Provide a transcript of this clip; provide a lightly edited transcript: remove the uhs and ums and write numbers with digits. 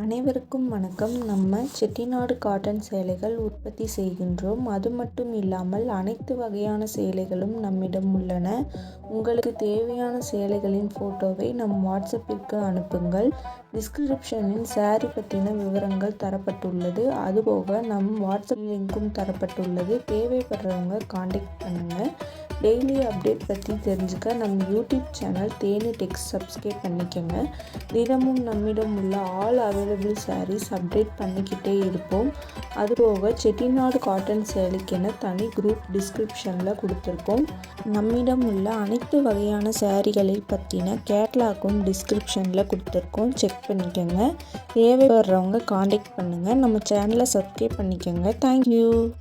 அனைவருக்கும் வணக்கம். நம்ம செட்டிநாடு காட்டன் சேலைகள் உற்பத்தி செய்கின்றோம். அது மட்டும் இல்லாமல் அனைத்து வகையான சேலைகளும் நம்மிடம் உள்ளன. உங்களுக்கு தேவையான சேலைகளின் ஃபோட்டோவை நம் வாட்ஸ்அப்பிற்கு அனுப்புங்கள். டிஸ்கிரிப்ஷனில் சாரி பற்றின விவரங்கள் தரப்பட்டுள்ளது. அதுபோக நம் வாட்ஸ்அப் லிங்க்கும் தரப்பட்டுள்ளது. தேவைப்படுறவங்க காண்டாக்ட் பண்ணுங்கள். டெய்லி அப்டேட் பற்றி தெரிஞ்சுக்க நம்ம யூடியூப் சேனல் தேனி டெக்ஸ் சப்ஸ்கிரைப் பண்ணிக்கோங்க. தினமும் நம்மிடம் உள்ள ஆல் அவைலபிள் சாரீஸ் அப்டேட் பண்ணிக்கிட்டே இருப்போம். அதுபோக செட்டிநாடு காட்டன் சேலைக்கென தனி குரூப் டிஸ்கிரிப்ஷனில் கொடுத்துருக்கோம். நம்மிடம் உள்ள அனைத்து வகையான சாரீகளை பற்றின கேட்லாக்கும் டிஸ்கிரிப்ஷனில் கொடுத்துருக்கோம். செக் பண்ணிக்கோங்க. தேவைப்படுறவங்க காண்டாக்ட் பண்ணுங்கள். நம்ம சேனலை சப்ஸ்கிரைப் பண்ணிக்கோங்க. தேங்க்யூ.